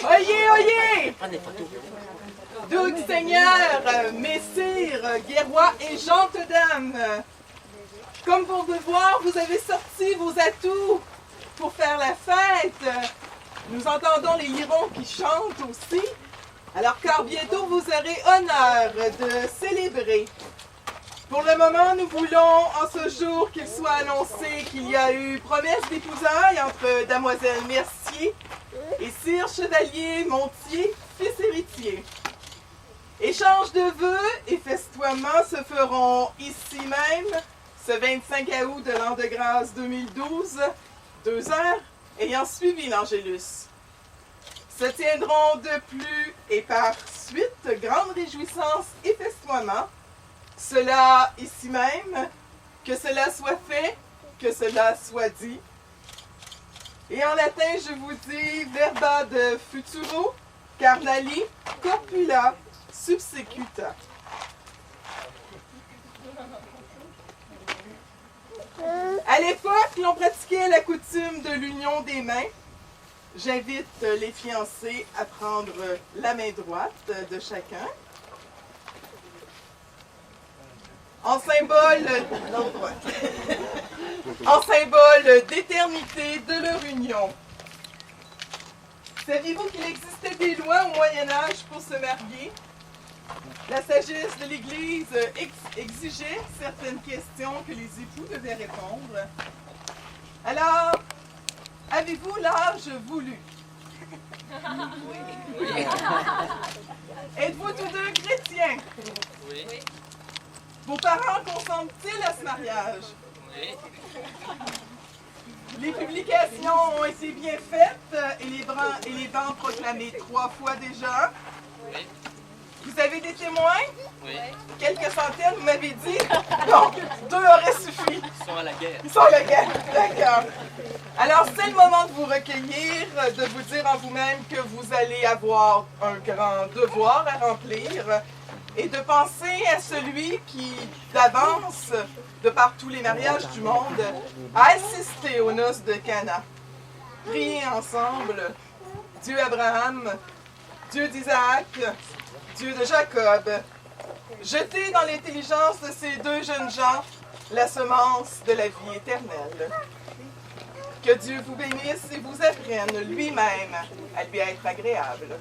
Oyez, oyez! Doux Seigneur, messire, guerrois et gentes dames, comme pour devoir, vous avez sorti vos atouts pour faire la fête. Nous entendons les lirons qui chantent aussi, alors car bientôt vous aurez honneur de célébrer. Pour le moment, nous voulons en ce jour qu'il soit annoncé qu'il y a eu promesse d'épousailles entre Damoiselle Mercier et Sire Chevalier Montier, fils héritier. Échange de vœux et festoiements se feront ici même, ce 25 août de l'an de grâce 2012, 2 heures ayant suivi l'Angélus. Se tiendront de plus et par suite grandes réjouissances et festoiements, cela ici même, que cela soit fait, que cela soit dit. Et en latin, je vous dis verba de futuro, carnali, corpula, subsecuta. À l'époque, l'on pratiquait la coutume de l'union des mains. J'invite les fiancés à prendre la main droite de chacun. En symbole, en symbole d'éternité de leur union. Saviez-vous qu'il existait des lois au Moyen-Âge pour se marier? La sagesse de l'Église exigeait certaines questions que les époux devaient répondre. Alors, avez-vous l'âge voulu? Oui. Êtes-vous tous deux chrétiens? Oui. Vos parents consentent-ils à ce mariage? Oui. Les publications ont été bien faites et les bancs proclamés 3 fois déjà. Oui. Vous avez des témoins? Oui. Quelques centaines, vous m'avez dit? Donc, 2 auraient suffi. Ils sont à la guerre. Ils sont à la guerre, d'accord. Alors, c'est le moment de vous recueillir, de vous dire en vous-même que vous allez avoir un grand devoir à remplir et de penser à celui qui, d'avance, de par tous les mariages du monde, a assisté aux noces de Cana. Priez ensemble, Dieu Abraham, Dieu d'Isaac, Dieu de Jacob, jetez dans l'intelligence de ces 2 jeunes gens la semence de la vie éternelle. Que Dieu vous bénisse et vous apprenne lui-même à lui être agréable.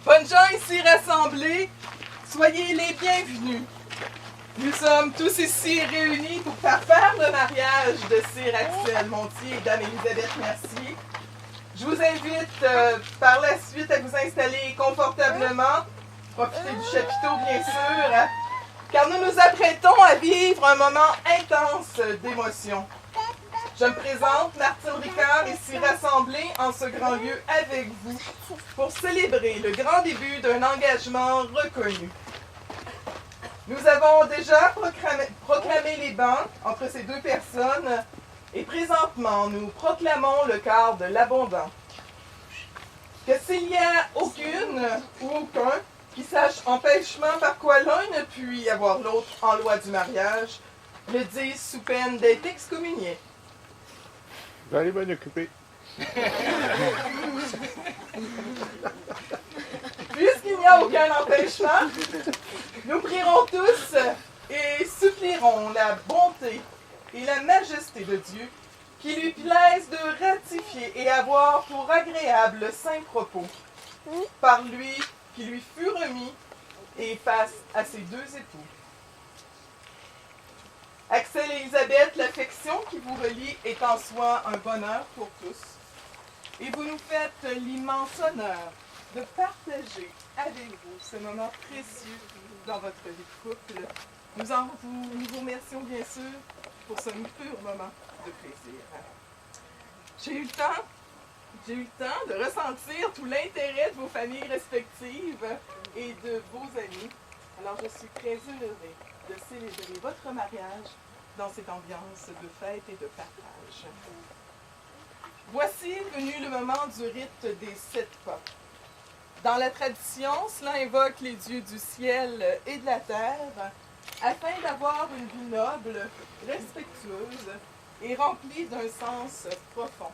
Bonnes gens ici rassemblés, soyez les bienvenus. Nous sommes tous ici réunis pour faire le mariage de Sir Axel Montier et Dame Élisabeth Mercier. Je vous invite par la suite à vous installer confortablement, profiter du chapiteau bien sûr, car nous nous apprêtons à vivre un moment intense d'émotion. Je me présente, Martine Ricard, ici rassemblée en ce grand lieu avec vous pour célébrer le grand début d'un engagement reconnu. Nous avons déjà proclamé les bancs entre ces 2 personnes et présentement nous proclamons le quart de l'abondant. Que s'il n'y a aucune ou aucun qui sache empêchement par quoi l'un ne puis avoir l'autre en loi du mariage, le dise sous peine d'être excommunié. Vous allez m'en occuper. Puisqu'il n'y a aucun empêchement, nous prierons tous et supplierons la bonté et la majesté de Dieu qui lui plaise de ratifier et avoir pour agréable le saint propos par lui qui lui fut remis et face à ses 2 époux. Axel et Elisabeth, l'affection qui vous relie est en soi un bonheur pour tous. Et vous nous faites l'immense honneur de partager avec vous ce moment précieux dans votre vie de couple. Nous vous remercions bien sûr pour ce pur moment de plaisir. J'ai eu le temps de ressentir tout l'intérêt de vos familles respectives et de vos amis. Alors je suis très heureuse de célébrer votre mariage dans cette ambiance de fête et de partage. Voici venu le moment du rite des 7 pas. Dans la tradition, cela invoque les dieux du ciel et de la terre afin d'avoir une vie noble, respectueuse et remplie d'un sens profond.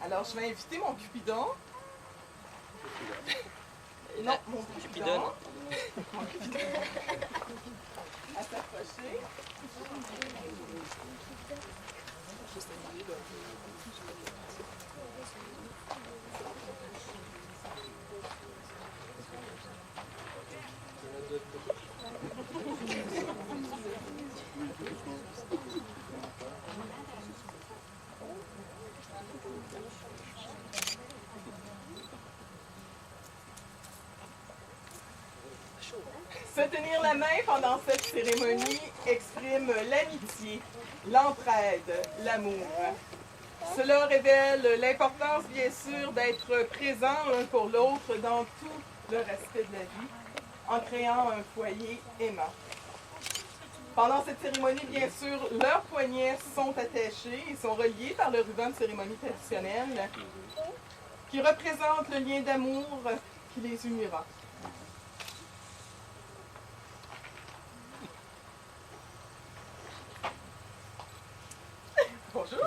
Alors, je vais inviter mon Cupidon. Non, mon Cupidon. Mon Cupidon. À s'approcher. Se tenir la main pendant cette cérémonie exprime l'amitié, l'entraide, l'amour. Cela révèle l'importance, bien sûr, d'être présent l'un pour l'autre dans tout le respect de la vie, en créant un foyer aimant. Pendant cette cérémonie, bien sûr, leurs poignets sont attachés et sont reliés par le ruban de cérémonie traditionnelle qui représente le lien d'amour qui les unira. Bonjour.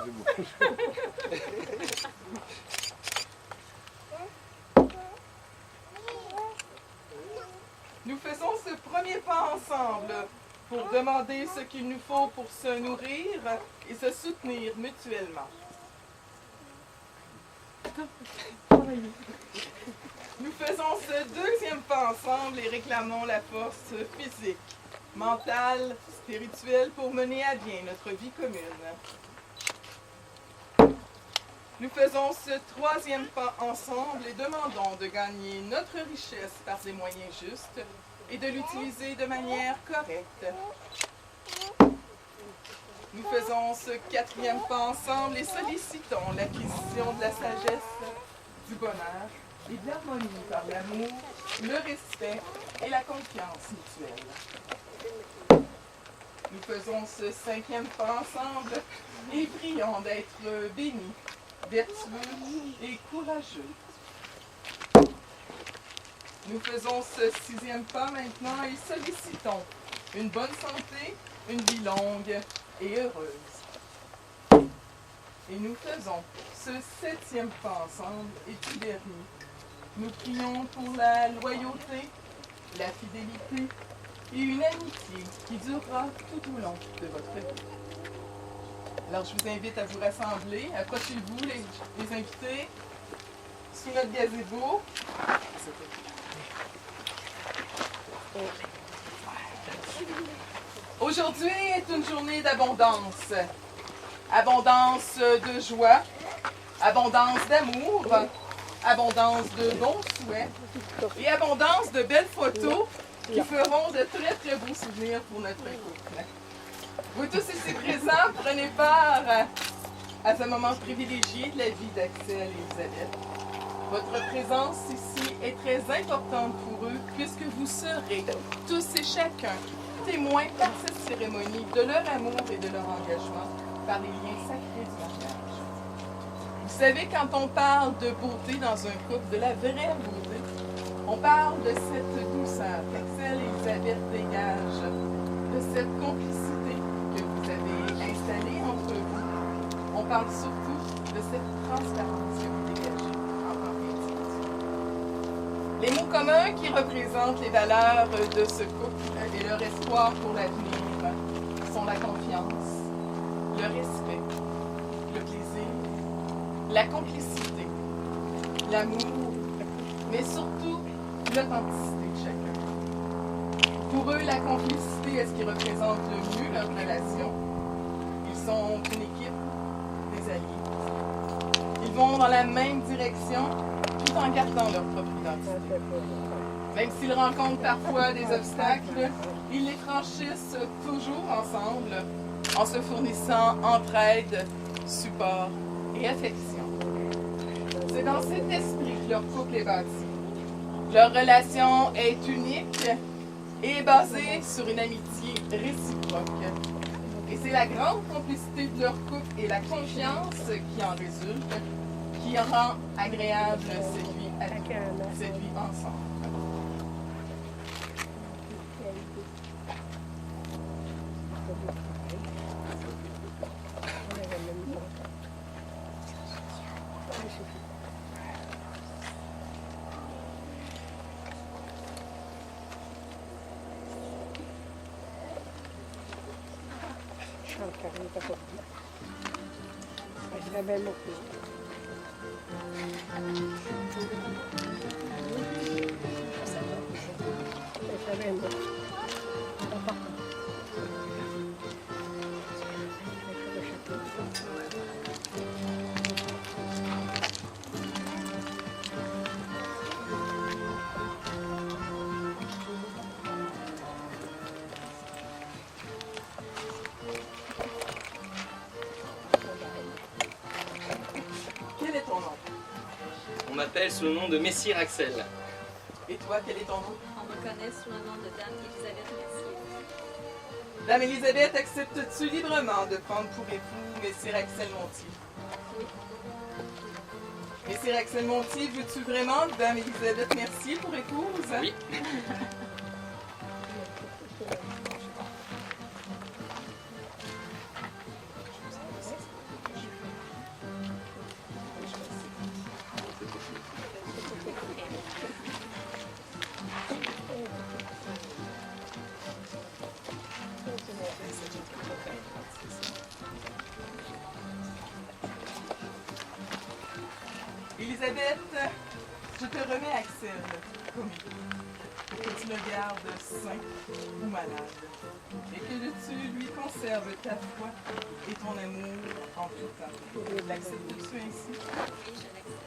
Nous faisons ce premier pas ensemble pour demander ce qu'il nous faut pour se nourrir et se soutenir mutuellement. Nous faisons ce deuxième pas ensemble et réclamons la force physique, mentale, spirituelle pour mener à bien notre vie commune. Nous faisons ce troisième pas ensemble et demandons de gagner notre richesse par des moyens justes et de l'utiliser de manière correcte. Nous faisons ce quatrième pas ensemble et sollicitons l'acquisition de la sagesse, du bonheur et de l'harmonie par l'amour, le respect et la confiance mutuelle. Nous faisons ce cinquième pas ensemble et prions d'être bénis, vertueux et courageux. Nous faisons ce sixième pas maintenant et sollicitons une bonne santé, une vie longue et heureuse. Et nous faisons ce septième pas ensemble et tout dernier. Nous prions pour la loyauté, la fidélité et une amitié qui durera tout au long de votre vie. Alors, je vous invite à vous rassembler. Approchez-vous, les invités, sous notre gazebo. Aujourd'hui est une journée d'abondance. Abondance de joie, abondance d'amour, abondance de bons souhaits et abondance de belles photos qui feront de très très beaux souvenirs pour notre couple. Vous tous ici présents, prenez part à ce moment privilégié de la vie d'Axel et Elisabeth. Votre présence ici est très importante pour eux puisque vous serez tous et chacun témoins par cette cérémonie de leur amour et de leur engagement par les liens sacrés du mariage. Vous savez, quand on parle de beauté dans un couple, de la vraie beauté, on parle de cette douceur qu'Axel et Elisabeth dégagent, de cette complicité que vous avez installée entre vous. On parle surtout de cette transparence que vous dégagez en tant qu'individu. Les mots communs qui représentent les valeurs de ce couple et leur espoir pour l'avenir sont la confiance, le respect, le plaisir, la complicité, l'amour, mais surtout l'authenticité de chacun. Pour eux, la complicité est ce qui représente le mieux leur relation. Ils sont une équipe, des alliés. Ils vont dans la même direction, tout en gardant leur propre identité. Même s'ils rencontrent parfois des obstacles, ils les franchissent toujours ensemble, en se fournissant entraide, support et affection. C'est dans cet esprit que leur couple est bâti. Leur relation est unique et est basée sur une amitié réciproque. Et c'est la grande complicité de leur couple et la confiance qui en résulte qui rend agréable cette vie ensemble. On m'appelle sous le nom de Messire Axel. Et toi, quel est ton nom? On me connaît sous le nom de Dame Elisabeth Mercier. Dame Elisabeth, acceptes-tu librement de prendre pour époux Messire Axel Montier? Oui. Messire Axel Montier, veux-tu vraiment Dame Elisabeth Mercier pour épouse? Oui. Elisabeth, je te remets Axel comme pour que tu le gardes sain ou malade et que tu lui conserves ta foi et ton amour en tout temps. L'acceptes-tu ainsi? Oui, je l'accepte.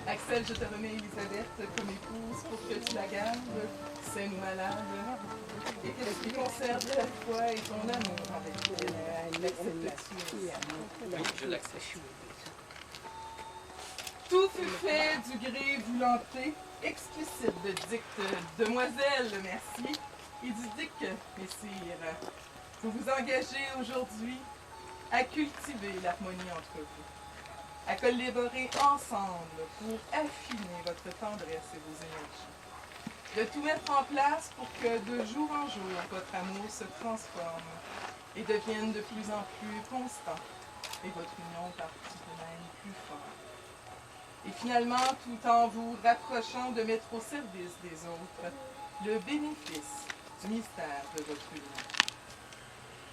Axel, je te remets Elisabeth comme épouse pour que tu la gardes saine ou malade et que tu lui conserves ta foi et ton amour avec elle. L'acceptes-tu? Oui, je l'accepte. Tout fut fait du gré voulanté explicite de dicte demoiselle Mercier et du dic Messire. Vous vous engagez aujourd'hui à cultiver l'harmonie entre vous, à collaborer ensemble pour affiner votre tendresse et vos énergies, de tout mettre en place pour que de jour en jour votre amour se transforme et devienne de plus en plus constant et votre union partie de même plus forte. Et finalement, tout en vous rapprochant de mettre au service des autres le bénéfice du mystère de votre union.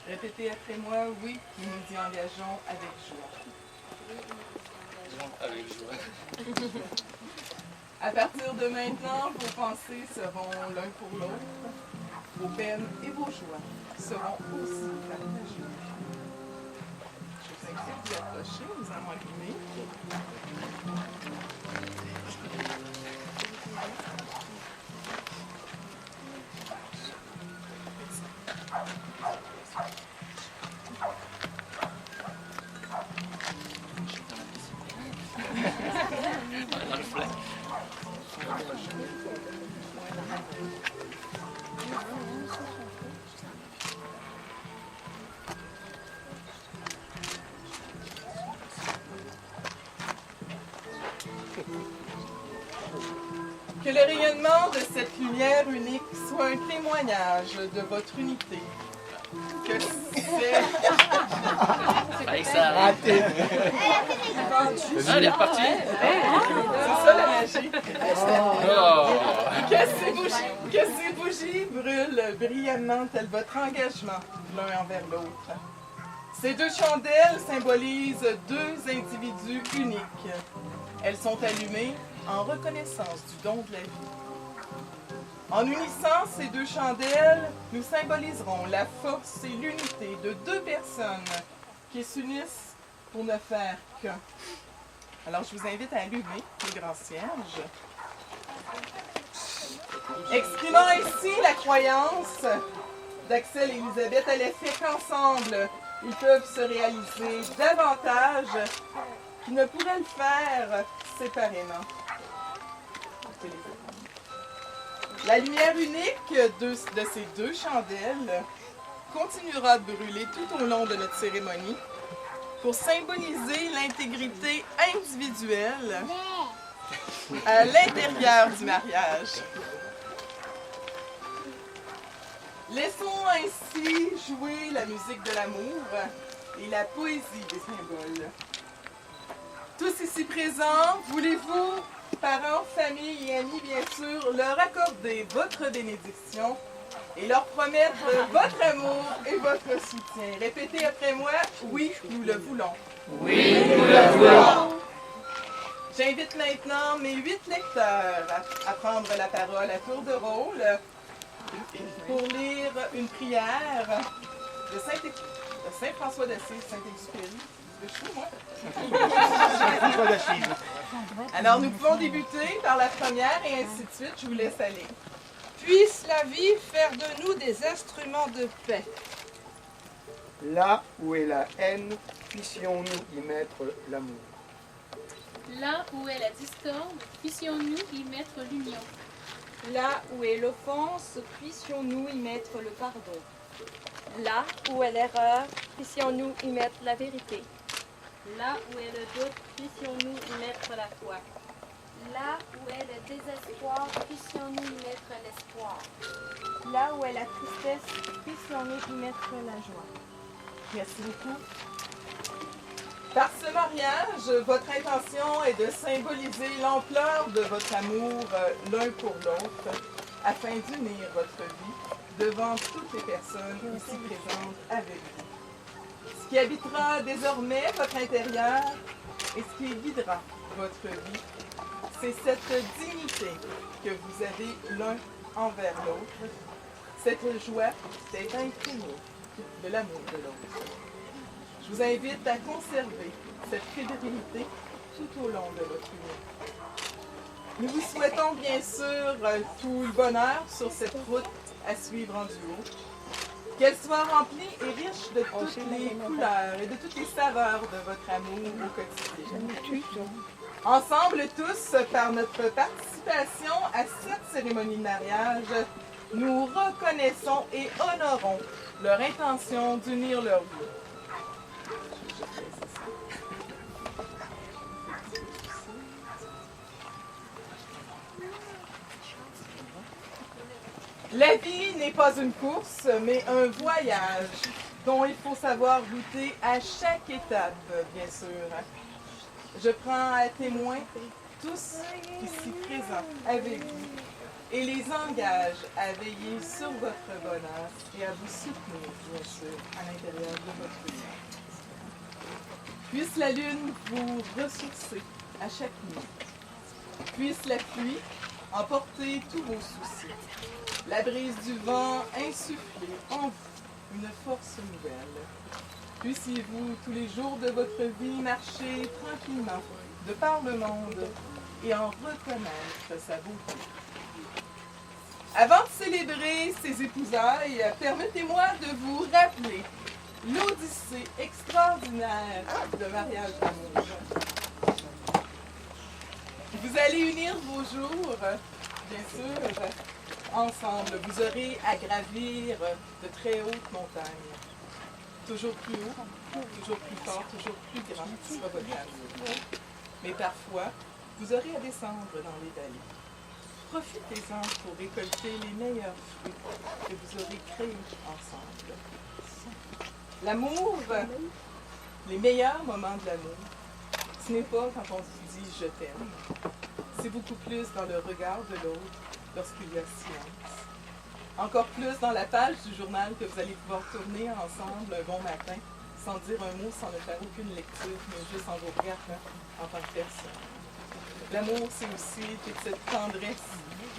Répétez après moi, oui, nous nous y engageons avec joie. Avec joie. À partir de maintenant, vos pensées seront l'un pour l'autre, vos peines et vos joies seront aussi partagées. Je vous invite à vous approcher, nous allons allumer. Dans le flash. Que le rayonnement de cette lumière unique soit un témoignage de votre unité. Que c'est... Avec ça arrive. Ah, elle est repartie. C'est ça la magie. Oh. Que ces bougies brûlent brillamment tel votre engagement l'un envers l'autre. Ces deux chandelles symbolisent deux individus uniques. Elles sont allumées en reconnaissance du don de la vie. En unissant ces deux chandelles, nous symboliserons la force et l'unité de deux personnes qui s'unissent pour ne faire qu'un. Alors, je vous invite à allumer le grand cierge. Exprimant ainsi la croyance d'Axel et Elisabeth à l'effet qu'ensemble, ils peuvent se réaliser davantage qu'ils ne pourraient le faire séparément. La lumière unique de ces deux chandelles continuera de brûler tout au long de notre cérémonie pour symboliser l'intégrité individuelle à l'intérieur du mariage. Laissons ainsi jouer la musique de l'amour et la poésie des symboles. Tous ici présents, voulez-vous, parents, famille et amis, bien sûr, leur accorder votre bénédiction et leur promettre votre amour et votre soutien. Répétez après moi, oui, nous le voulons. Oui, nous le voulons. J'invite maintenant mes 8 lecteurs à prendre la parole à tour de rôle pour lire une prière de Saint François d'Assise, Saint-Exupéry. Alors, nous pouvons débuter par la première et ainsi de suite. Je vous laisse aller. Puisse la vie faire de nous des instruments de paix. Là où est la haine, puissions-nous y mettre l'amour. Là où est la discorde, puissions-nous y mettre l'union. Là où est l'offense, puissions-nous y mettre le pardon. Là où est l'erreur, puissions-nous y mettre la vérité. Là où est le doute, puissions-nous y mettre la foi. Là où est le désespoir, puissions-nous y mettre l'espoir. Là où est la tristesse, puissions-nous y mettre la joie. Merci beaucoup. Par ce mariage, votre intention est de symboliser l'ampleur de votre amour l'un pour l'autre afin d'unir votre vie devant toutes les personnes ici présentes avec vous. Ce qui habitera désormais votre intérieur et ce qui guidera votre vie, c'est cette dignité que vous avez l'un envers l'autre, cette joie d'être imprégné de l'amour de l'autre. Je vous invite à conserver cette fidélité tout au long de votre union. Nous vous souhaitons bien sûr tout le bonheur sur cette route à suivre en duo. Qu'elle soit remplie et riche de toutes les couleurs et de toutes les saveurs de votre amour au quotidien. Ensemble tous, par notre participation à cette cérémonie de mariage, nous reconnaissons et honorons leur intention d'unir leur vie. La vie n'est pas une course, mais un voyage dont il faut savoir goûter à chaque étape, bien sûr. Je prends à témoin tous ici présents avec vous et les engage à veiller sur votre bonheur et à vous soutenir, bien sûr, à l'intérieur de votre vie. Puisse la lune vous ressourcer à chaque nuit. Puisse la pluie emporter tous vos soucis. La brise du vent insuffler en vous une force nouvelle. Puissiez-vous tous les jours de votre vie marcher tranquillement de par le monde et en reconnaître sa beauté. Avant de célébrer ces épousailles, permettez-moi de vous rappeler l'odyssée extraordinaire de mariage d'amour. Vous allez unir vos jours, bien sûr, ensemble. Vous aurez à gravir de très hautes montagnes. Toujours plus haut, toujours plus fort, toujours plus grand sera votre amour. Mais parfois, vous aurez à descendre dans les vallées. Profitez-en pour récolter les meilleurs fruits que vous aurez créés ensemble. L'amour, les meilleurs moments de l'amour, ce n'est pas quand on se dit « je t'aime ». C'est beaucoup plus dans le regard de l'autre lorsqu'il y a silence. Encore plus dans la page du journal que vous allez pouvoir tourner ensemble un bon matin, sans dire un mot, sans ne faire aucune lecture, mais juste en vous regardant en tant que personne. L'amour, c'est aussi toute cette tendresse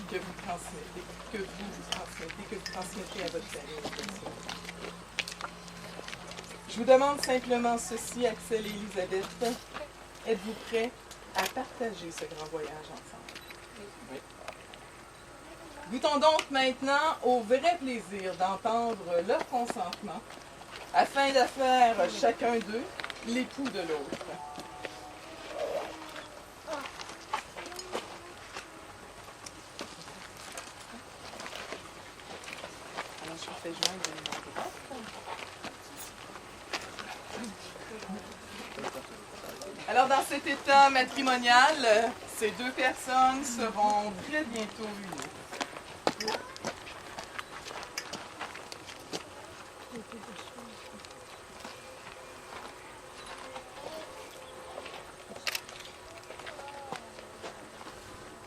que vous transmettez, que vous transmettez à votre famille. Je vous demande simplement ceci, Axel et Elisabeth. Êtes-vous prêts à partager ce grand voyage ensemble? Oui. Goûtons donc maintenant au vrai plaisir d'entendre leur consentement afin de faire chacun d'eux l'époux de l'autre. Alors, je vous fais joindre une droite. Alors, dans cet état matrimonial, ces deux personnes seront très bientôt unies.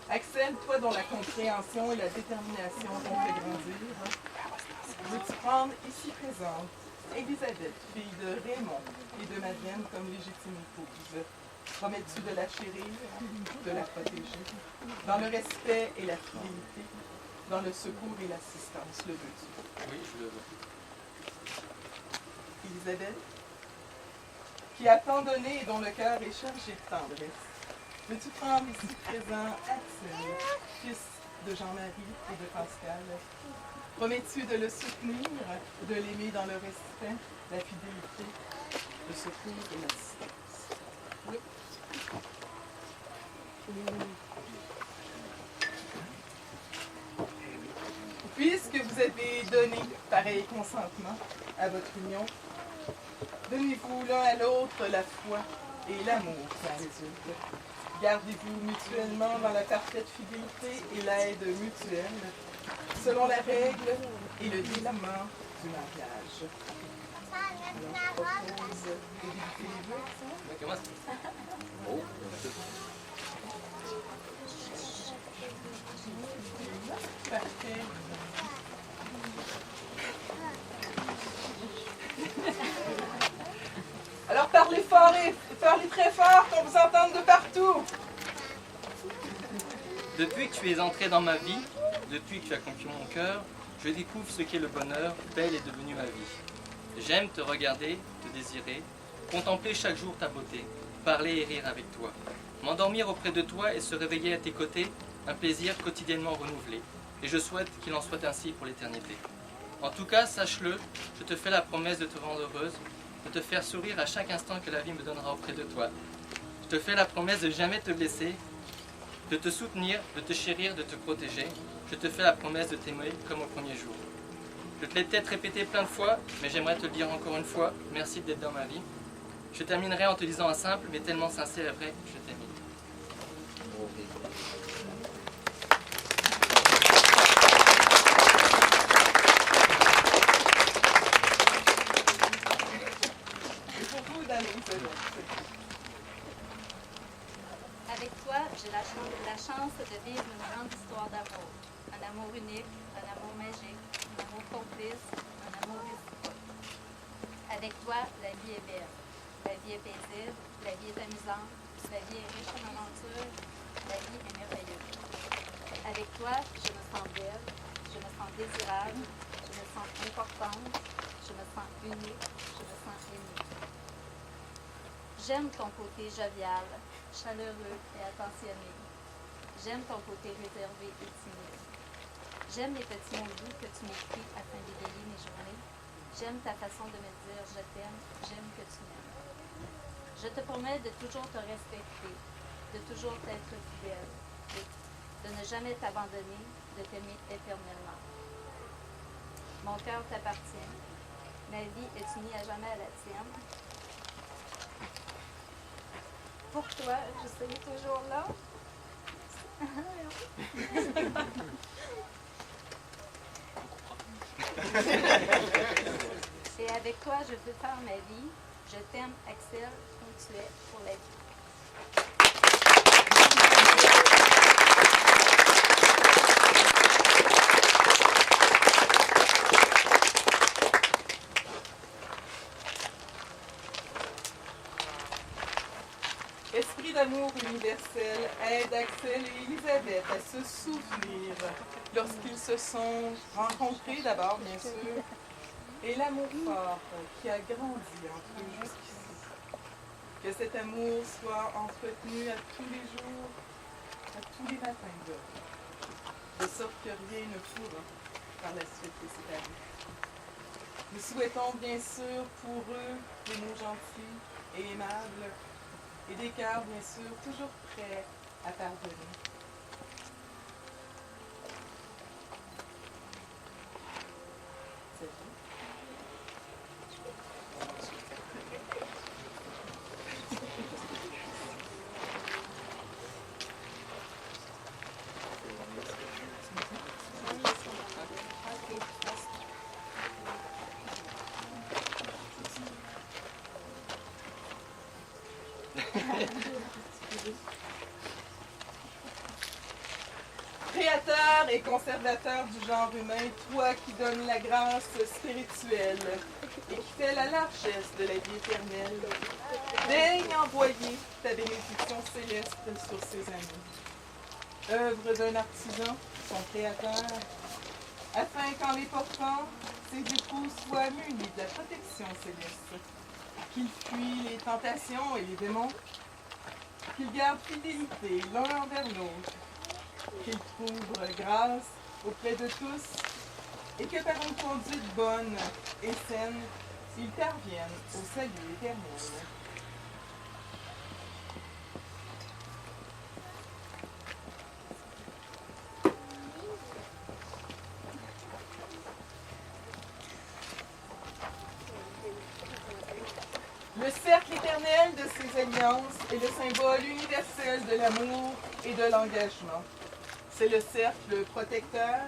Axel, toi dont la compréhension et la détermination t'ont fait grandir, veux-tu prendre ici présente Elisabeth, fille de Raymond et de Madeleine comme légitime épouse? Promets-tu de la chérir, de la protéger, dans le respect et la fidélité, dans le secours et l'assistance, le veux-tu? Oui, je le veux. Elisabeth, qui a tant donné et dont le cœur est chargé de tendresse, veux-tu prendre ici présent Axel, fils de Jean-Marie et de Pascal? Promets-tu de le soutenir, de l'aimer dans le respect, la fidélité, le secours et l'assistance? Oui. Puisque vous avez donné pareil consentement à votre union, donnez-vous l'un à l'autre la foi et l'amour qui en résulte. Gardez-vous mutuellement dans la parfaite fidélité et l'aide mutuelle, selon la règle et le dénouement du mariage. Alors, je propose de débuter les vœux. On commence. Oh. Parfait. Alors parlez fort et parlez très fort qu'on vous entende de partout. Depuis que tu es entré dans ma vie, depuis que tu as conquis mon cœur, je découvre ce qu'est le bonheur, belle est devenue ma vie. J'aime te regarder, te désirer, contempler chaque jour ta beauté, parler et rire avec toi, m'endormir auprès de toi et se réveiller à tes côtés, un plaisir quotidiennement renouvelé. Et je souhaite qu'il en soit ainsi pour l'éternité. En tout cas, sache-le, je te fais la promesse de te rendre heureuse, de te faire sourire à chaque instant que la vie me donnera auprès de toi. Je te fais la promesse de jamais te blesser, de te soutenir, de te chérir, de te protéger. Je te fais la promesse de t'aimer comme au premier jour. Je te l'ai peut-être répété plein de fois, mais j'aimerais te le dire encore une fois. Merci d'être dans ma vie. Je terminerai en te disant un simple, mais tellement sincère et vrai, je t'aime. Avec toi, j'ai la chance de vivre une grande histoire d'amour. Un amour unique, un amour magique, un amour complice, un amour réciproque. Avec toi, la vie est belle. La vie est paisible, la vie est amusante, la vie est riche en aventures, la vie est merveilleuse. Avec toi, je me sens belle, je me sens désirable, je me sens importante, je me sens unique, je me sens aimée. J'aime ton côté jovial, chaleureux et attentionné. J'aime ton côté réservé et timide. J'aime les petits mots doux que tu m'écris afin d'égayer mes journées. J'aime ta façon de me dire je t'aime, j'aime que tu m'aimes. Je te promets de toujours te respecter, de toujours t'être fidèle, de ne jamais t'abandonner, de t'aimer éternellement. Mon cœur t'appartient. Ma vie est unie à jamais à la tienne. Pour toi, je serai toujours là. Et avec toi, je veux faire ma vie. Je t'aime, Axel, comme tu es, pour la vie. L'esprit d'amour universel aide Axel et Elisabeth à se souvenir lorsqu'ils se sont rencontrés d'abord, bien sûr, et l'amour fort qui a grandi entre eux jusqu'ici. Que cet amour soit entretenu à tous les jours, à tous les matins de leur vie, de sorte que rien ne pourra par la suite les séparer. Nous souhaitons bien sûr pour eux des mots gentils et aimables et des cœurs bien sûr toujours prêts à pardonner. C'est tout. Créateur et conservateur du genre humain, toi qui donnes la grâce spirituelle et qui fais la largesse de la vie éternelle, daigne envoyer ta bénédiction céleste sur ces amis. Œuvre d'un artisan, son créateur, afin qu'en les portant, ses époux soient munis de la protection céleste, qu'ils fuient les tentations et les démons, qu'ils gardent fidélité l'un envers l'autre, qu'ils trouvent grâce auprès de tous et que par une conduite bonne et saine, ils parviennent au salut éternel. Le cercle éternel de ces alliances est le symbole universel de l'amour et de l'engagement. C'est le cercle protecteur.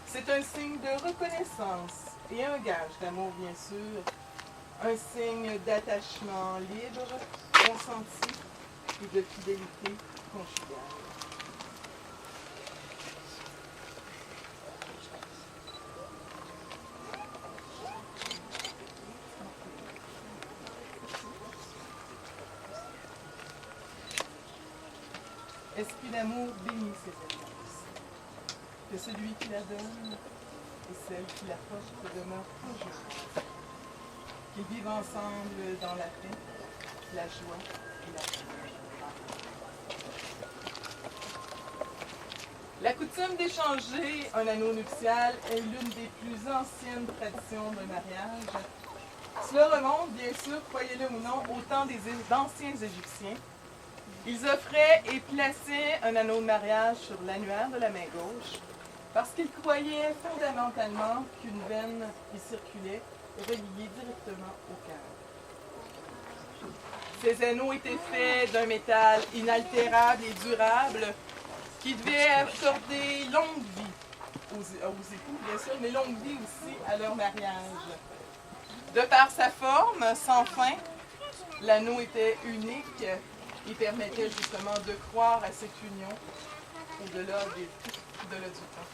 C'est un signe de reconnaissance et un gage d'amour, bien sûr. Un signe d'attachement libre, consenti et de fidélité conjugale. Esprit d'amour bénit ces alliances. Que celui qui la donne et celle qui la porte demeurent toujours. Qu'ils vivent ensemble dans la paix, la joie et la paix. La coutume d'échanger un anneau nuptial est l'une des plus anciennes traditions d'un mariage. Cela remonte, bien sûr, croyez-le ou non, au temps des anciens Égyptiens. Ils offraient et plaçaient un anneau de mariage sur l'annulaire de la main gauche parce qu'ils croyaient fondamentalement qu'une veine qui circulait est reliée directement au cœur. Ces anneaux étaient faits d'un métal inaltérable et durable qui devait accorder longue vie aux époux, bien sûr, mais longue vie aussi à leur mariage. De par sa forme, sans fin, l'anneau était unique. Il permettait justement de croire à cette union au-delà du temps.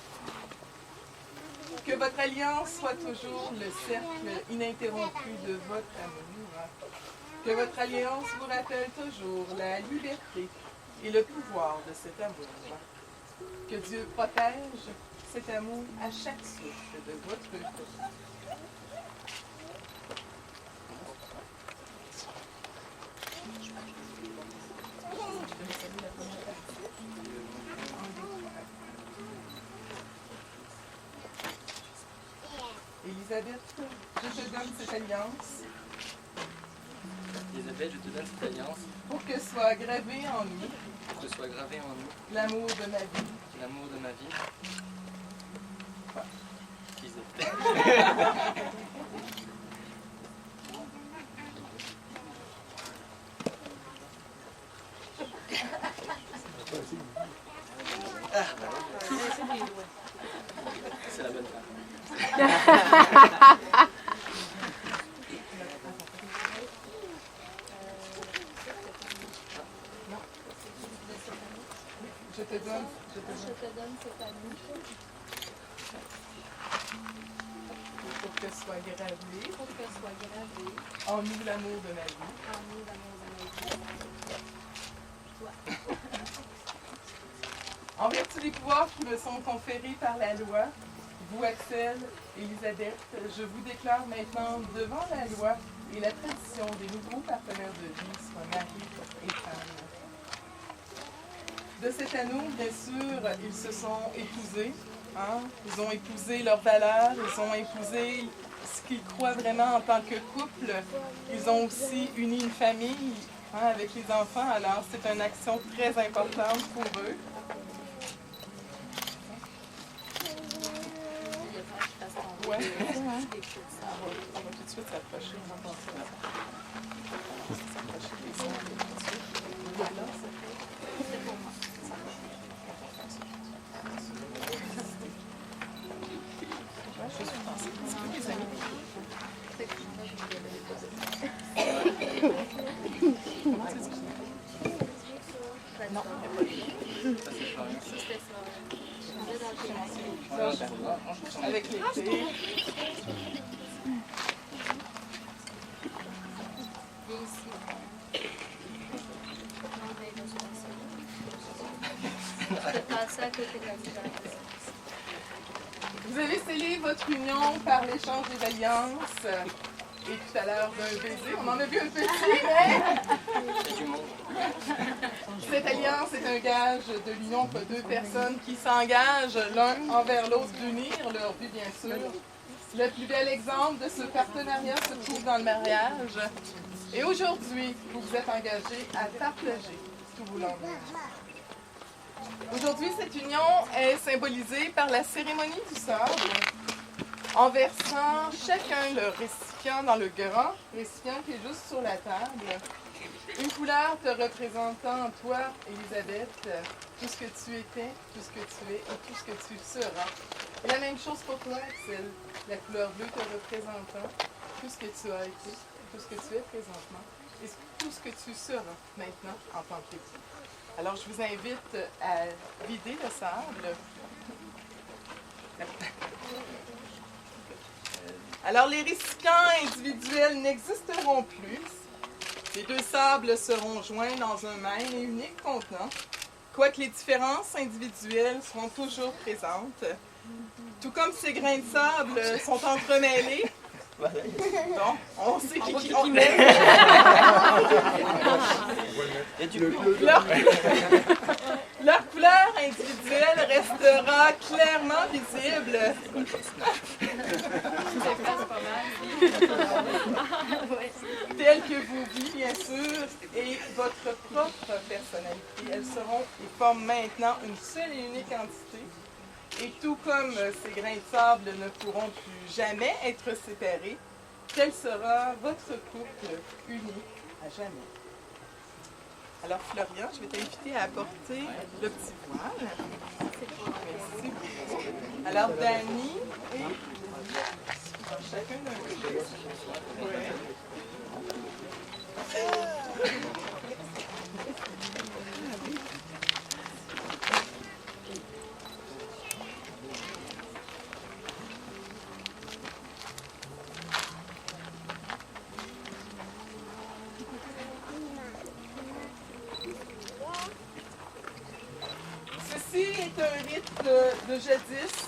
Que votre alliance soit toujours le cercle ininterrompu de votre amour. Que votre alliance vous rappelle toujours la liberté et le pouvoir de cet amour. Que Dieu protège cet amour à chaque souffle de votre vie. Elisabeth, je te donne cette alliance. Elisabeth, je te donne cette alliance Pour que soit gravé en nous pour que soit gravé en nous l'amour de ma vie. l'amour de ma vie. C'est la bonne femme. Je te donne cet amour. pour que soit gravé Pour que soit gravé en nous l'amour de ma vie. en nous l'amour de ma vie. En vertu des pouvoirs qui me sont conférés par la loi, vous, Axel, Élisabeth, je vous déclare maintenant devant la loi et la tradition des nouveaux partenaires de vie, soit mari et femme. De cet anneau, bien sûr, ils se sont épousés. Hein? Ils ont épousé leurs valeurs, ils ont épousé ce qu'ils croient vraiment en tant que couple. Ils ont aussi uni une famille, hein, avec les enfants. Alors, c'est une action très importante pour eux. Ouais. On va tout de suite s'approcher. On va passer là. S'approcher des sons, tout de suite. Voilà, c'est pour moi. Juste penser. Est-ce que les amis... Non, avec les clés. Vous avez scellé votre union par l'échange des alliances et tout à l'heure d'un baiser. On en a vu un petit, mais... Cette alliance est un gage de l'union entre deux personnes qui s'engagent l'un envers l'autre d'unir leur vie, bien sûr. Le plus bel exemple de ce partenariat se trouve dans le mariage. Et aujourd'hui, vous vous êtes engagés à partager tout vos langages. Aujourd'hui, cette union est symbolisée par la cérémonie du sable, en versant chacun leur récipient dans le grand récipient qui est juste sur la table. Une couleur te représentant, toi, Élisabeth, tout ce que tu étais, tout ce que tu es et tout ce que tu seras. Et la même chose pour toi, Axel. La couleur bleue te représentant tout ce que tu as été, tout ce que tu es présentement et tout ce que tu seras maintenant en tant qu'époux. Alors, je vous invite à vider le sable. Alors, les récipients individuels n'existeront plus. Les deux sables seront joints dans un même et unique contenant, quoique les différences individuelles seront toujours présentes. Tout comme ces grains de sable sont entremêlés. Bon, on sait qui leur couleur individuelle restera clairement visible. Telle que vous vivez, bien sûr, et votre propre personnalité. Elles seront et forment maintenant une seule et unique entité. Et tout comme ces grains de sable ne pourront plus jamais être séparés, tel sera votre couple uni à jamais. Alors, Florian, je vais t'inviter à apporter le petit voile. Merci beaucoup. Alors, Dani et chacun d'un côté. Ouais. Ceci est un rite de jadis.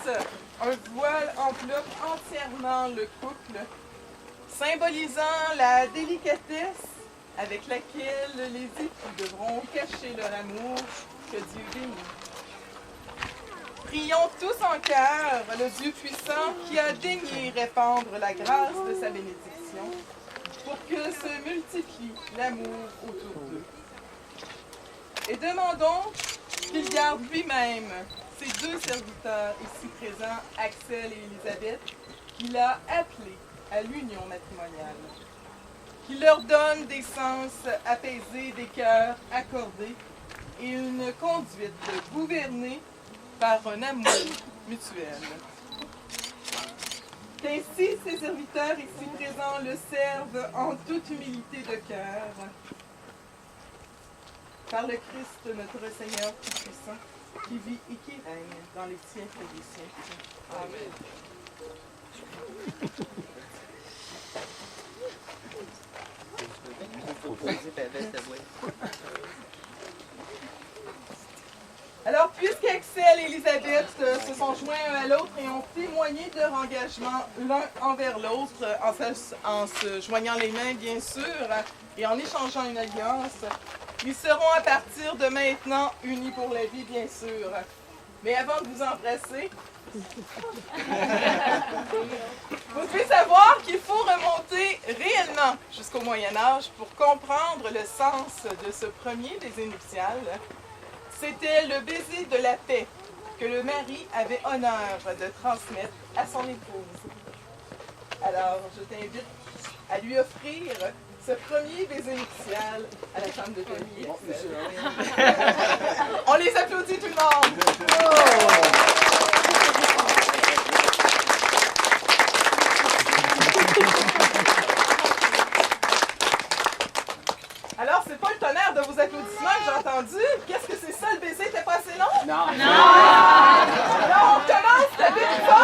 Un voile enveloppe entièrement le couple, symbolisant la délicatesse avec laquelle les époux devront cacher leur amour que Dieu bénit. Prions tous en cœur le Dieu puissant qui a daigné répandre la grâce de sa bénédiction pour que se multiplie l'amour autour d'eux. Et demandons qu'il garde lui-même ses deux serviteurs ici présents, Axel et Élisabeth, qu'il a appelés à l'union matrimoniale. Qu'il leur donne des sens apaisés, des cœurs accordés et une conduite gouvernée par un amour mutuel. Qu'ainsi ces serviteurs ici présents le servent en toute humilité de cœur. Par le Christ, notre Seigneur Tout-Puissant, qui vit et qui règne dans les siècles des siècles. Amen. Alors, puisqu'Axel seront joints un à l'autre et ont témoigné de leur engagement l'un envers l'autre en se joignant les mains, bien sûr, et en échangeant une alliance. Ils seront à partir de maintenant unis pour la vie, bien sûr. Mais avant de vous embrasser, vous devez savoir qu'il faut remonter réellement jusqu'au Moyen Âge pour comprendre le sens de ce premier baiser nuptial. C'était le baiser de la paix que le mari avait honneur de transmettre à son épouse. Alors, je t'invite à lui offrir ce premier baiser nuptial à la femme de ta vie. On les applaudit tout le monde! Alors, c'est pas le tonnerre de vos applaudissements que j'ai entendu. Qu'est-ce que c'est ça, le baiser? T'es pas assez long? Non! Alors, on commence, tapez plus fort!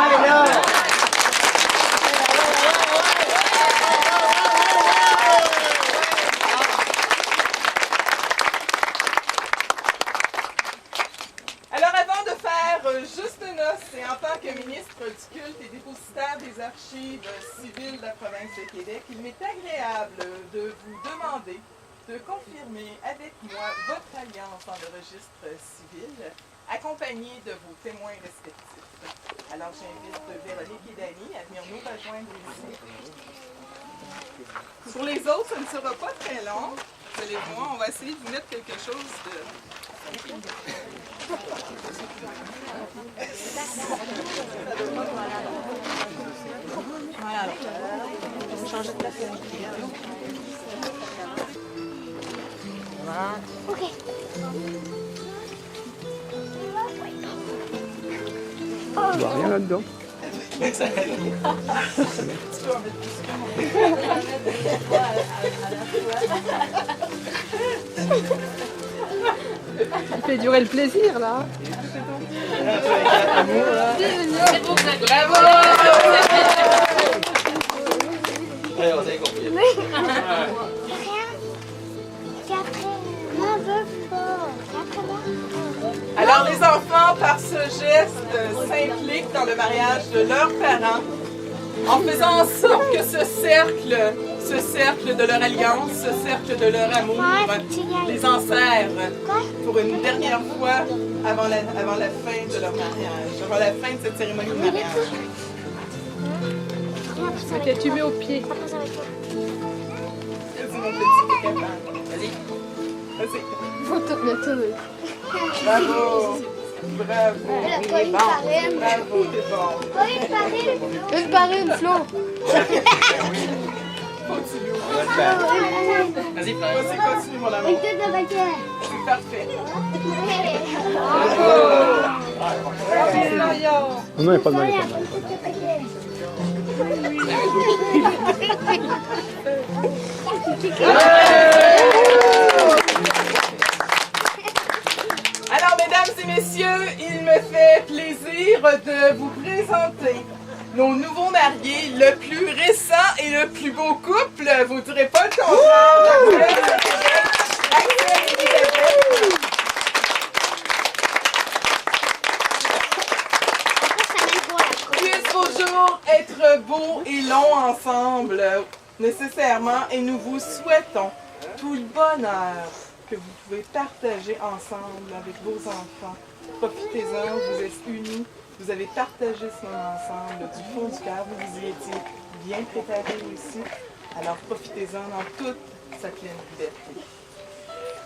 Alors, avant de faire juste noces et en tant que ministre du culte et dépositaire des archives civiles de la province de Québec, il m'est agréable de vous demander de confirmer avec moi votre alliance dans le registre civil, accompagné de vos témoins respectifs. Alors, j'invite Véronique et Dany à venir nous rejoindre ici. Pour les autres, ce ne sera pas très long. Vous allez voir, on va essayer de vous mettre quelque chose de... Voilà. Changer de place. Ok. Il n'y a rien là-dedans. Il fait durer le plaisir, là. Bravo! Ouais, on avait compris. Alors, les enfants, par ce geste, s'impliquent dans le mariage de leurs parents en faisant en sorte que ce cercle de leur alliance, ce cercle de leur amour, les enserre pour une dernière fois avant la fin de leur mariage, avant la fin de cette cérémonie de mariage. Ok, tu mets au pied. Vas-y, mon petit, t'es capable. Vas-y. Vas-y. Faut tourner, tourner. Bravo! Bravo! Bravo, t'es bon. Une par une, Flo. Continue. Vas-y, Florence. Vas-y, continue, mon amour. C'est parfait. Non, il n'y a pas de mal. Alors, mesdames et messieurs, il me fait plaisir de vous présenter nos nouveaux mariés, le plus récent et le plus beau couple. Vous ne direz pas le contraire. Axel et Elisabeth. Puissent vos jours être beaux et longs ensemble, nécessairement, et nous vous souhaitons tout le bonheur que vous pouvez partager ensemble avec vos enfants. Profitez-en, vous êtes unis, vous avez partagé ce moment ensemble du fond du cœur, vous y étiez bien préparés aussi. Alors profitez-en dans toute sa pleine liberté.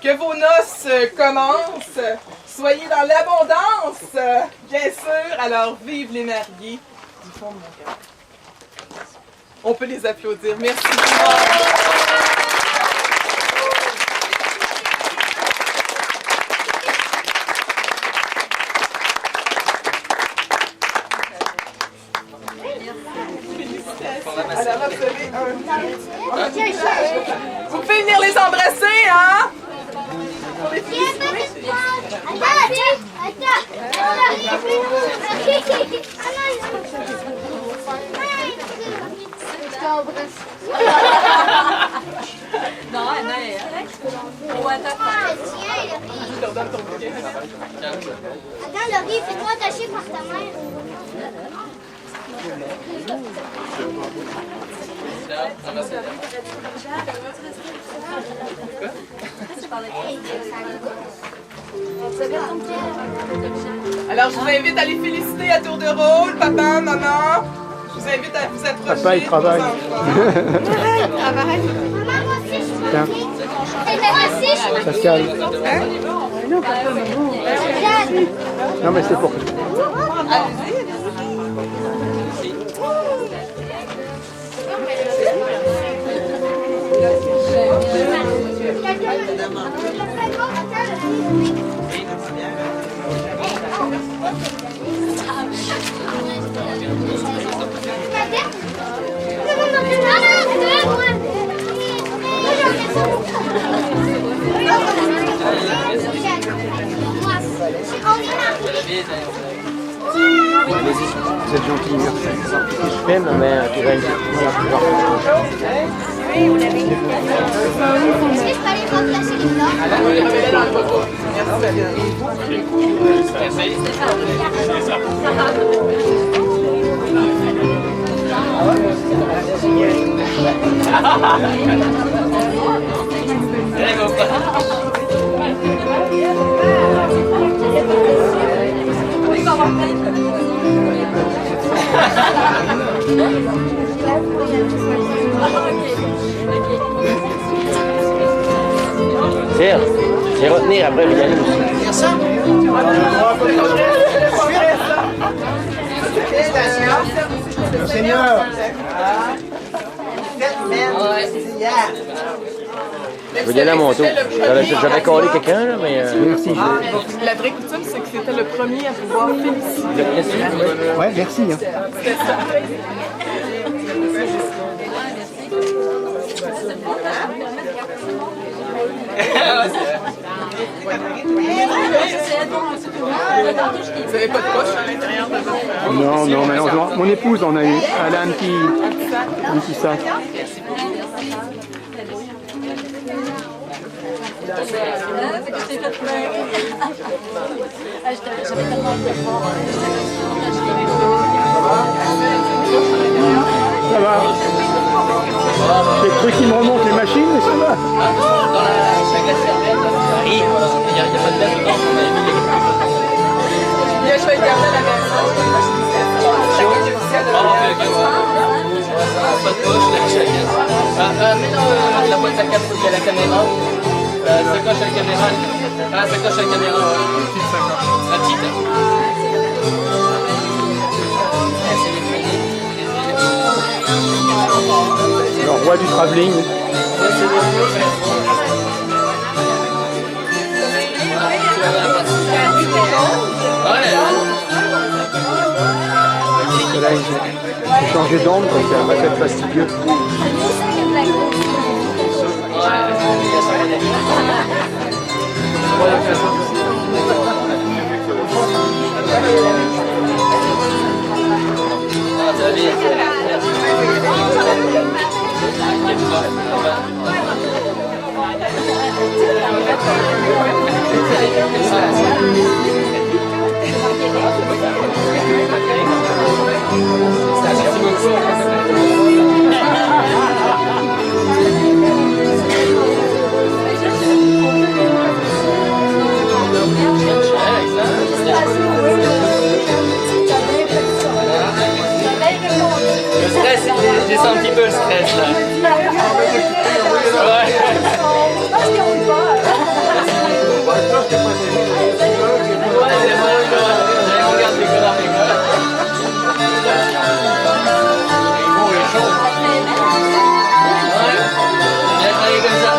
Que vos noces commencent, soyez dans l'abondance, bien sûr. Alors vive les mariés du fond de mon cœur. On peut les applaudir. Merci tout le monde. Alors, recevez un vous pouvez venir les embrasser, hein? Pour les féliciter. Non, elle est. Oh, attends. Je leur donne ton bouquet. Attends, Laurie, fais-toi attacher par ta mère. Alors, je vous invite à les féliciter à tour de rôle, papa, maman. Je vous invite à vous approcher. Papa, il travaille. Tiens, Pascal. Non, mais c'est pour... Vous êtes gentil, merci. Je filme, mais tu vas Tiens, et retenir après, vous y allez aussi. Seigneur. Vous y allez à mon tour. J'avais collé quelqu'un, là, mais... Merci. La vraie coutume, c'est que c'était le premier à pouvoir féliciter. Ouais, merci. Hein. Vous n'avez pas de poche à l'intérieur de votre... Non, non, malheureusement. Mon épouse en a eu. Elle a un petit sac. Ça va. J'ai cru qu'il me remonte les machines, mais ça va. Dans la glacière verte, ça arrive, il n'y a pas de place dedans. Bien, je vais garder la maison. Pas de poche, la chacun. Mets la boîte à cap qu'il y a la caméra. Sacoche à la caméra. Ah, sacoche à la caméra. La petite. Le roi du travelling. Là, j'ai changé d'angle, donc ça va être fastidieux. J'ai senti un petit peu le stress là. Ouais. On regarde les gars dans les gars. Ouais. Bien travaillé comme ça.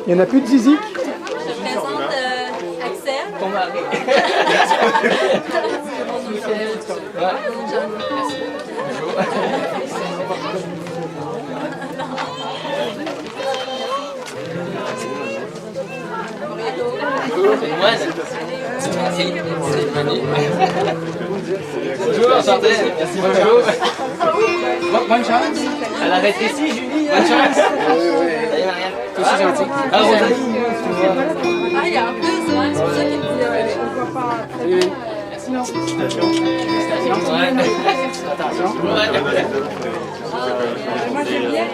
Il n'y en a plus de zizik? Je présente Axel. Ton mari. Mon nom, Jean. Bonjour, enchanté. Merci, bonjour. Bonne chance. Elle a rétréci, Julie. Bonne chance. Salut, Marianne. Toi aussi gentil. Ah, Rosalie. Ah, il y a un peu, c'est vrai, c'est pour ça qu'il me dit on voit pas très bien. Attention. Moi, j'aime bien.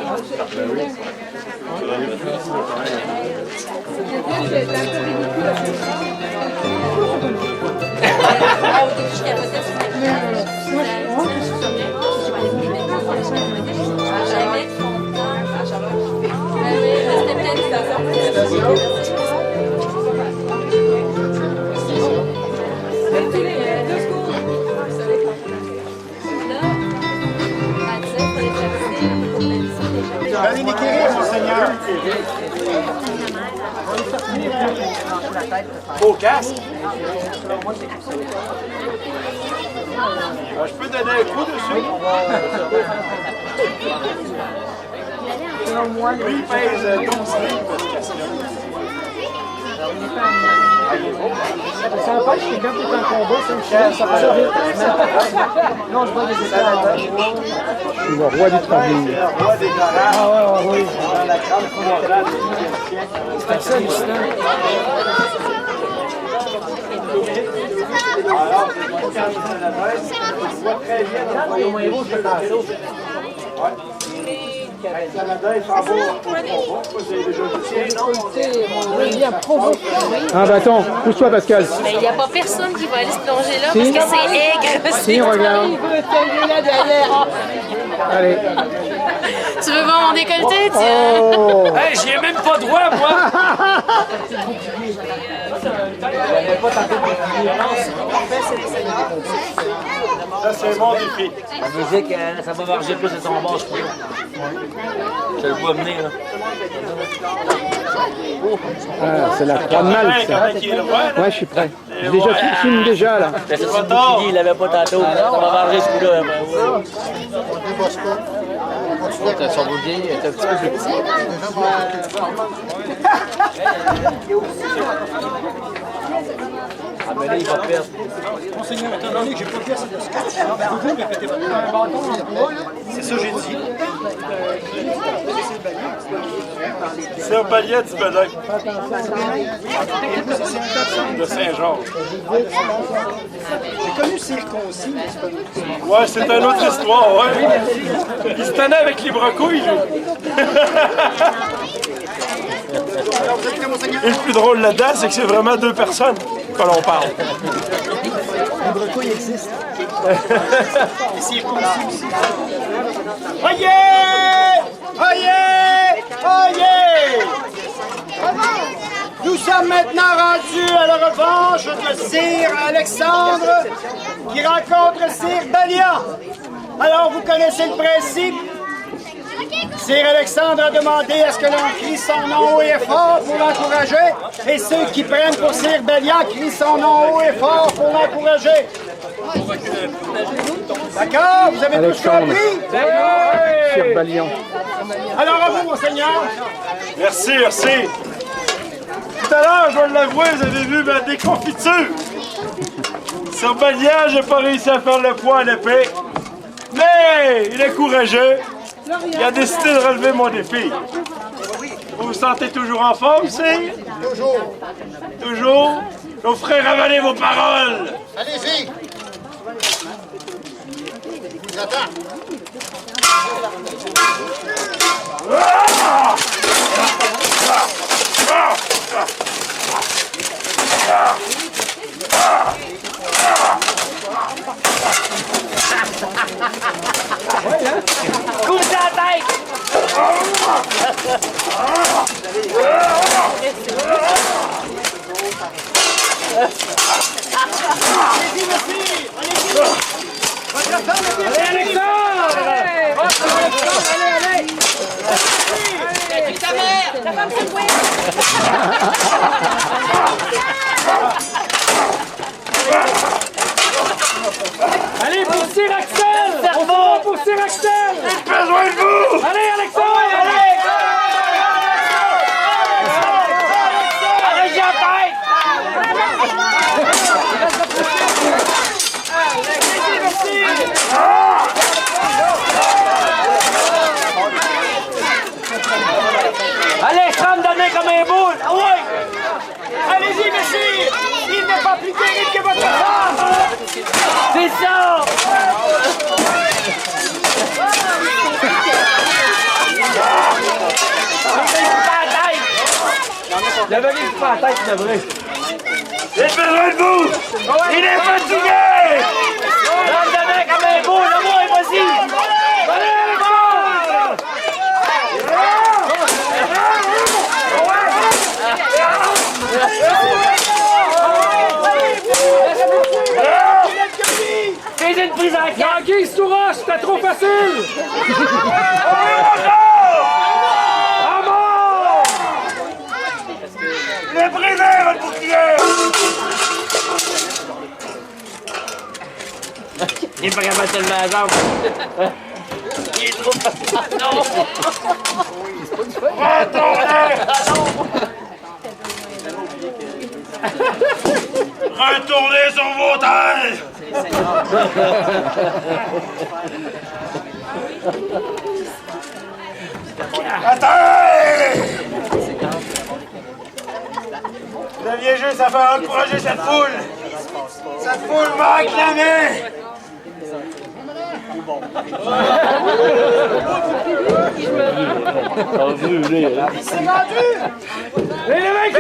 Allez, Nikiri, monseigneur. Au casque. Je peux donner un coup dessus? Lui, il pèse 12 livres, ce casque-là. Ça empêche que quand tu es en combat, ça passe vite. Non, je vois des états. Le roi du travelling. Le roi des Arabes. Ah ouais, oui. Dans la grande frontière du 18e siècle. C'est assez hallucinant. Alors, je vois très bien dans le royaume d'Égypte. Le Canada est en beau combat. Vous avez déjà vu. Un bâton. Pousse-toi, Pascal. Mais il n'y a pas personne qui va aller se plonger là parce que c'est aigre. Si, regarde. Allez. Tu veux voir mon décolleté, tiens? Oh. Hey, j'y ai même pas droit, moi! Ça, c'est mon défi. La musique, ça va varger plus de ton bas, je crois. Je le vois venir, là. Ah, c'est la croix de Malte, ça. Ouais, je suis prêt. J'ai déjà filmé déjà, là. C'est ça, Guigui, il l'avait pas tantôt. Ça va varger ce coup-là. Son boulier est un petit peu plus petit. Ah, mais là, il va perdre. Monseigneur, étant donné que j'ai pas fait cette discussion, vous me répétez pas un bâton en bois, là? C'est ça que j'ai dit. C'est un palier du Bedin. De Saint-Georges. J'ai connu Circoncis, mais c'est pas une... Ouais, c'est une autre histoire, ouais. Il se tenait avec les brocouilles, lui. Et le plus drôle là-dedans, c'est que c'est vraiment deux personnes que l'on parle. Les brocouilles existent. Les Circoncis aussi. Oyez! Oyez! Oyez! Nous sommes maintenant rendus à la revanche de Sir Alexandre qui rencontre Sir Balia. Alors vous connaissez le principe. Sir Alexandre a demandé à ce que l'on crie son nom haut et fort pour l'encourager, et ceux qui prennent pour Sir Balia crient son nom haut et fort pour l'encourager. D'accord? Vous avez tous compris? Sir Balian. Alors à vous, monseigneur. Merci, merci. Tout à l'heure, je dois l'avouer, vous avez vu ma déconfiture. Sur Balia, j'ai pas réussi à faire le poids à l'épée. Mais il est courageux. Il a décidé de relever mon défi. Vous vous sentez toujours en forme, c'est? Toujours. Toujours? Je vous ferai ravaler vos paroles. Allez-y. J'attends. Coupe la tête! Allez, Alexandre! Allez! Ta mère! Ta femme s'est jouée! Allez, pour Sir Axel! On va pour Sir Axel! J'ai besoin de vous! Allez, Alexandre! Allez, la tête! les boules. Ah ouais! Allez-y, messieurs! Il n'est pas plus terrible que votre femme! C'est ça! Il y avait qui se fait la tête, c'est vrai. J'ai besoin de vous! Il est fatigué! Donne de main comme un beau, là, moi, vas-y! Allez, les Fais une prise en quatre! Yankees tout roche, c'était trop facile! Il est brisé, votre bouclier! Il est pas capable de se lever la jambe. Il est trop facile. Non! Retournez sur vos terres! Attends! Vous aviez juste à faire encourager cette foule! Cette foule m'a acclamé! C'est vendu! Et les mecs!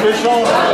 Méchant.